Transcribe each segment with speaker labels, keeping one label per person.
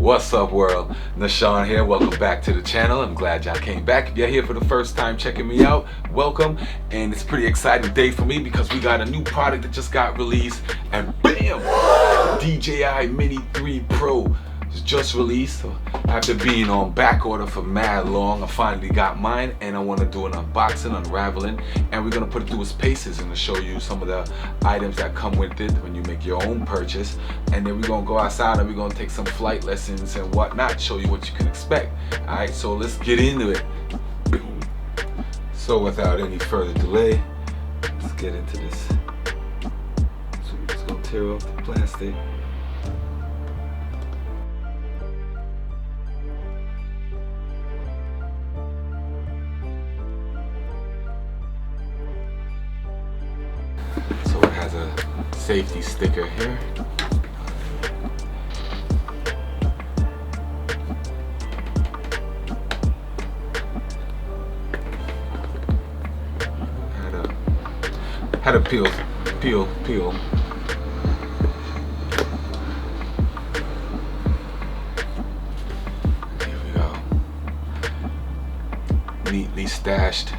Speaker 1: What's up, world? Nashawn here. Welcome back to the channel. I'm glad y'all came back. If you're here for the first time checking me out, welcome. And it's a pretty exciting day for me because we got a new product that just got released. And bam! DJI MINI 3 Pro is just released. So after being on back order for mad long, I finally got mine, and I want to do an unboxing, unraveling, and we're going to put it through its paces and to show you some of the items that come with it when you make your own purchase. And then we're going to go outside and we're going to take some flight lessons and whatnot, show you what you can expect. Alright, so let's get into it. So without any further delay, let's get into this. So we're just going to tear off the plastic. So it has a safety sticker here. Had to peel. Here we go. Neatly stashed.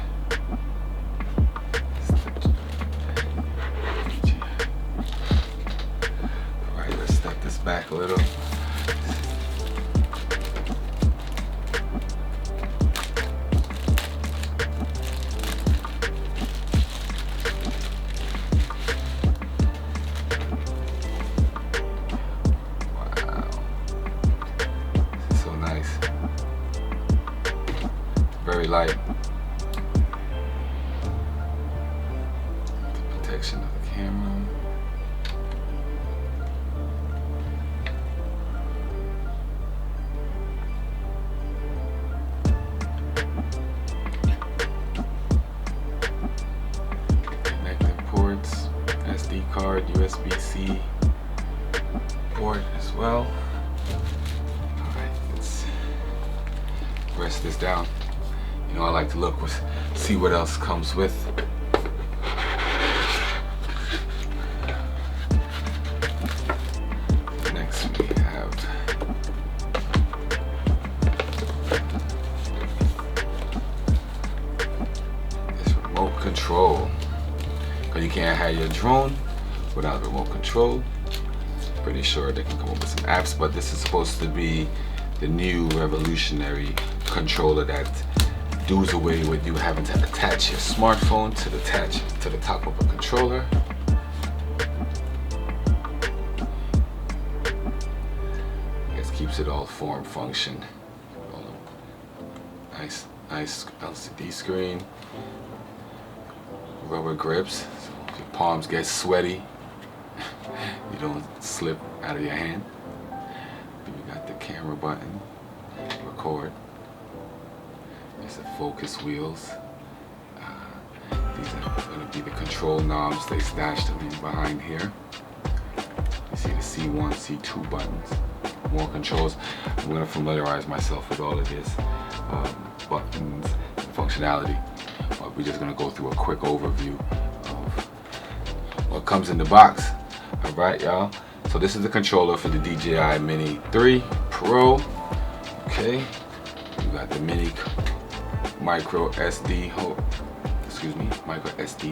Speaker 1: Alright, let's step this back a little. Very light. The protection of the camera. Connecting ports, SD card, USB-C port as well. Alright, let's rest this down. You know, I like to look, see what else comes with. Next we have this remote control. Because you can't have your drone without remote control. Pretty sure they can come up with some apps, but this is supposed to be the new revolutionary controller that does away with you having to attach your smartphone to the top of a controller. I guess keeps it all form function. Nice LCD screen. Rubber grips, so if your palms get sweaty, you don't slip out of your hand. We got the camera button, record. There's the focus wheels. These are going to be the control knobs. They stashed them in behind here. You see the C1, C2 buttons. More controls. I'm going to familiarize myself with all of this buttons and functionality. We're just going to go through a quick overview of what comes in the box. Alright, y'all. So this is the controller for the DJI MINI 3 Pro. Okay. You got the mini micro SD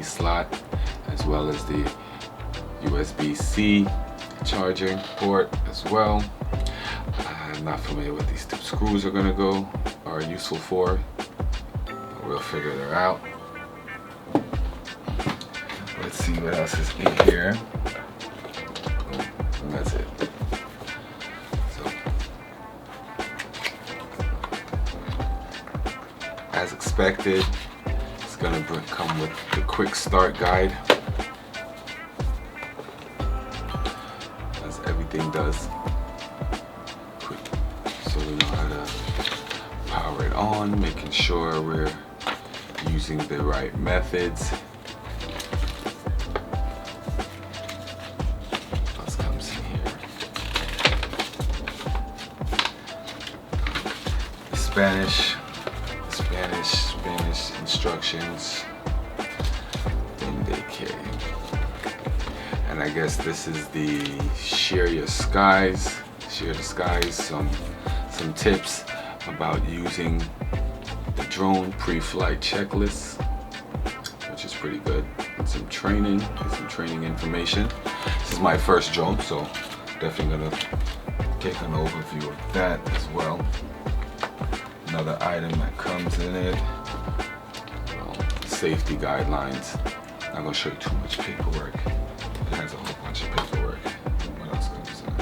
Speaker 1: slot, as well as the USB-C charging port as well. I'm not familiar with these two screws are useful for. We'll figure that out. Let's see what else is in here. And that's it. As expected, it's going to come with the quick start guide, as everything does. Quick, so we know how to power it on, making sure we're using the right methods. What else comes in here? The Spanish instructions. Then they carry. And I guess this is the share your skies share the skies, some tips about using the drone pre-flight checklist, which is pretty good, and some training information. This is my first drone, so definitely gonna take an overview of that as well. Another item that comes in it, safety guidelines. Not gonna show you too much paperwork. It has a whole bunch of paperwork. What else comes in?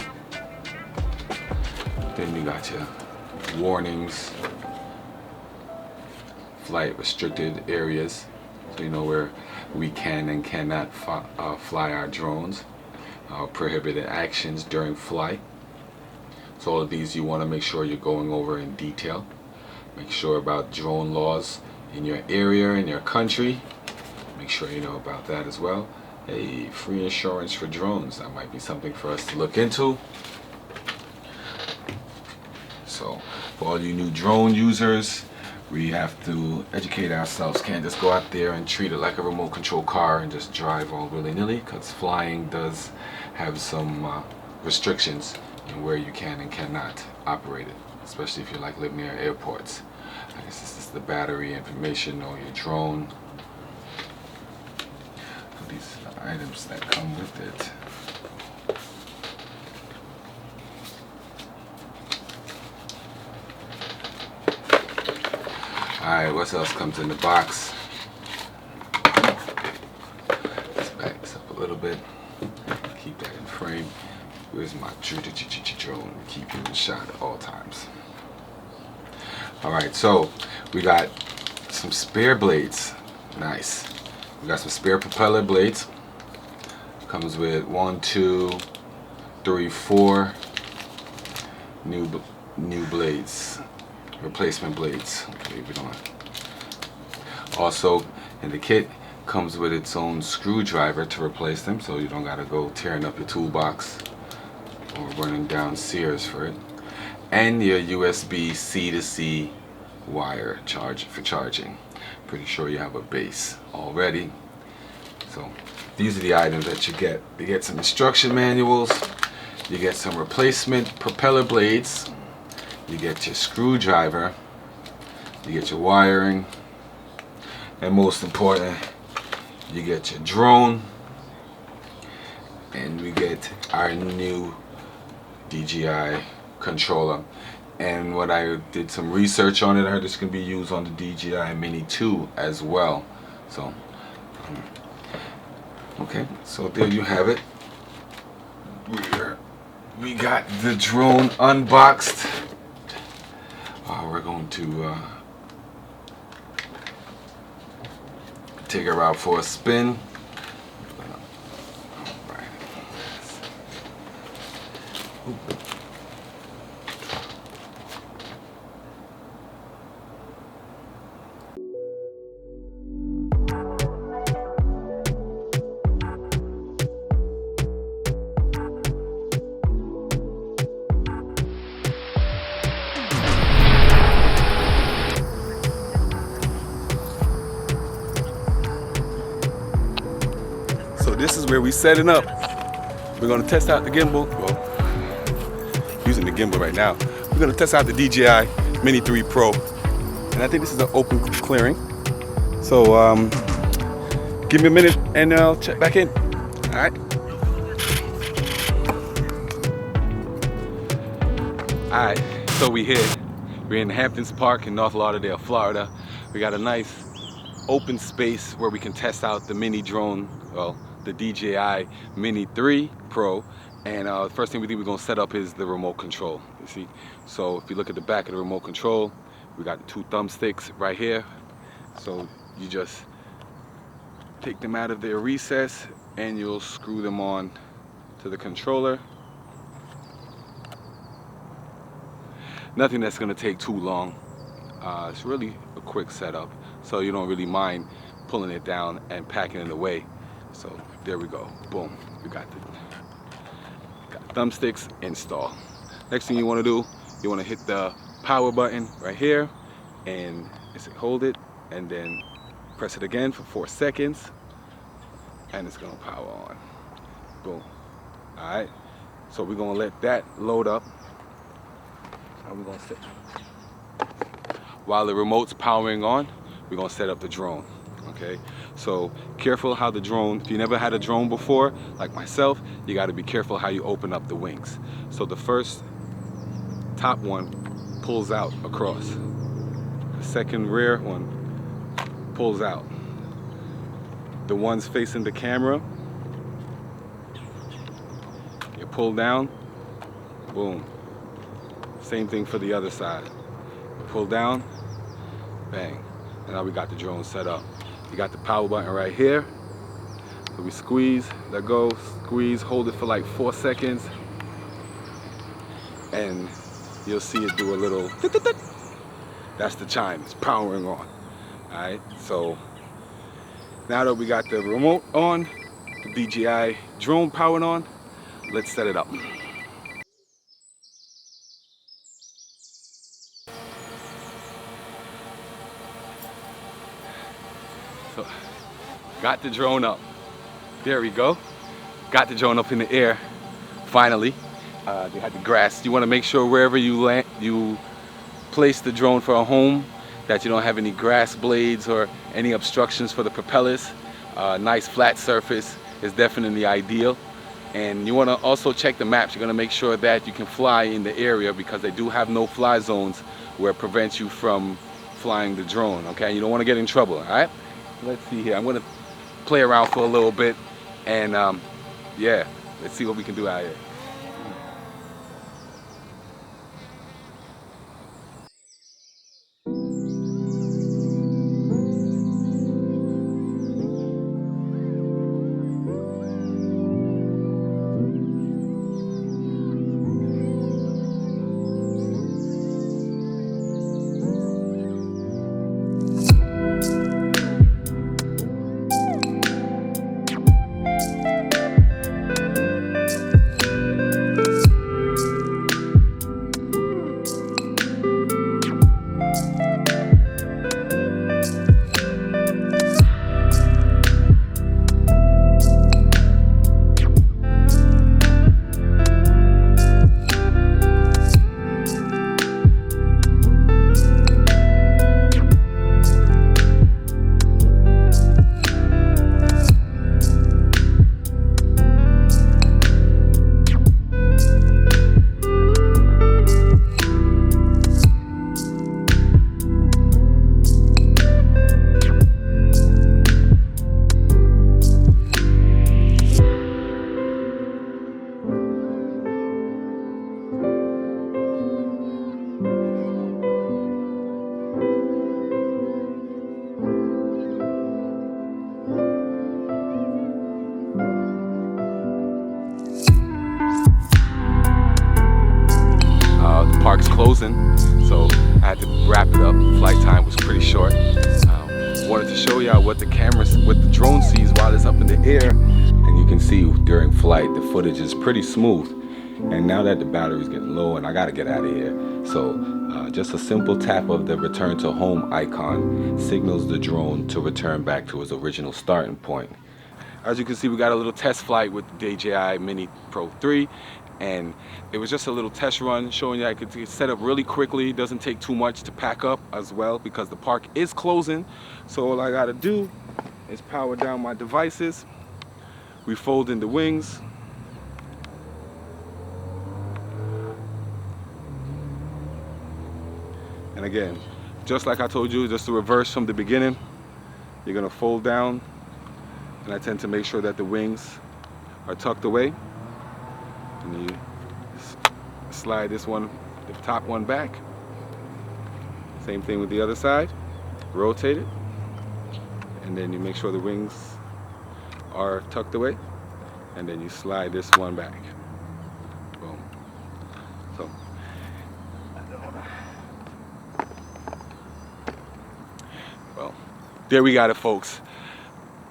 Speaker 1: Then you got your warnings, flight restricted areas, so you know where we can and cannot fly our drones, prohibited actions during flight. So all of these you want to make sure you're going over in detail. Make sure about drone laws in your area, in your country. Make sure you know about that as well. Hey, free insurance for drones. That might be something for us to look into. So for all you new drone users, we have to educate ourselves. Can't just go out there and treat it like a remote control car and just drive all willy-nilly, because flying does have some restrictions in where you can and cannot operate it, especially if you like live near airports. I guess this is the battery information on your drone. These are the items that come with it. Alright, what else comes in the box? Let's back this up a little bit. Keep that in frame. Where's my drone? Keep it in shot at all times. Alright, so we got some spare blades. Nice. We got some spare propeller blades. Comes with 1, 2, 3, 4 new blades. Replacement blades. Okay, we don't. Also, in the kit comes with its own screwdriver to replace them, so you don't gotta go tearing up your toolbox or running down Sears for it. And your USB C to C wire for charging. Pretty sure you have a base already. So these are the items that you get. You get some instruction manuals. You get some replacement propeller blades. You get your screwdriver, you get your wiring, and most important, you get your drone, and we get our new DJI controller. And what I did some research on it, I heard this can be used on the DJI MINI 2 as well. So, okay, so there you have it. We got the drone unboxed. We're going to take her out for a spin. So this is where we set it up. We're gonna test out the gimbal. Well, using the gimbal right now. We're gonna test out the DJI MINI 3 Pro. And I think this is an open clearing. So give me a minute and I'll check back in. All right. All right, so we're in Hamptons Park in North Lauderdale, Florida. We got a nice open space where we can test out the mini drone, well, the DJI MINI 3 Pro. And the first thing we think we're gonna set up is the remote control, you see? So if you look at the back of the remote control, we got the 2 thumbsticks right here. So you just take them out of their recess and you'll screw them on to the controller. Nothing that's gonna take too long. It's really a quick setup, so you don't really mind pulling it down and packing it away. So there we go, boom, we got the thumbsticks installed. Next thing you wanna do, you wanna hit the power button right here, and hold it, and then press it again for 4 seconds, and it's gonna power on. Boom. All right, so we're gonna let that load up we're gonna set. While the remote's powering on, we're gonna set up the drone. Okay, so careful how the drone, if you never had a drone before, like myself, you got to be careful how you open up the wings. So the first top one pulls out across. The second rear one pulls out. The ones facing the camera, you pull down, boom. Same thing for the other side. You pull down, bang. And now we got the drone set up. You got the power button right here. So we squeeze, let go, squeeze, hold it for like 4 seconds. And you'll see it do a little, that's the chime, it's powering on. Alright, so now that we got the remote on, the DJI drone powered on, let's set it up. So, got the drone up. There we go. Got the drone up in the air. Finally, they had the grass. You want to make sure wherever you land, you place the drone for a home, that you don't have any grass blades or any obstructions for the propellers. Nice flat surface is definitely ideal. And you want to also check the maps. You're going to make sure that you can fly in the area, because they do have no-fly zones where it prevents you from flying the drone. Okay, you don't want to get in trouble. All right. Let's see here. I'm going to play around for a little bit, and yeah, let's see what we can do out here. Park's closing, so I had to wrap it up. Flight time was pretty short. Wanted to show y'all what the drone sees while it's up in the air, and you can see during flight the footage is pretty smooth. And now that the battery's getting low and I gotta get out of here, so just a simple tap of the return to home icon signals the drone to return back to its original starting point. As you can see, we got a little test flight with the DJI MINI Pro 3, and it was just a little test run showing you I could set up really quickly. It doesn't take too much to pack up as well, because the park is closing. So all I gotta do is power down my devices. We fold in the wings. And again, just like I told you, just to reverse from the beginning, you're gonna fold down, and I tend to make sure that the wings are tucked away. And you slide this one, the top one back. Same thing with the other side. Rotate it, and then you make sure the wings are tucked away, and then you slide this one back. Boom. So, well, there we got it, folks.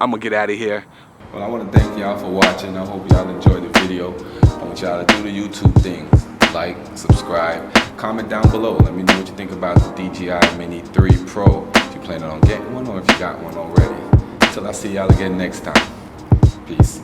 Speaker 1: I'm gonna get out of here. Well, I want to thank y'all for watching. I hope y'all enjoyed the video. I want y'all to do the YouTube things. Like, subscribe, comment down below. Let me know what you think about the DJI MINI 3 Pro. If you're planning on getting one, or if you got one already. Till I see y'all again next time. Peace.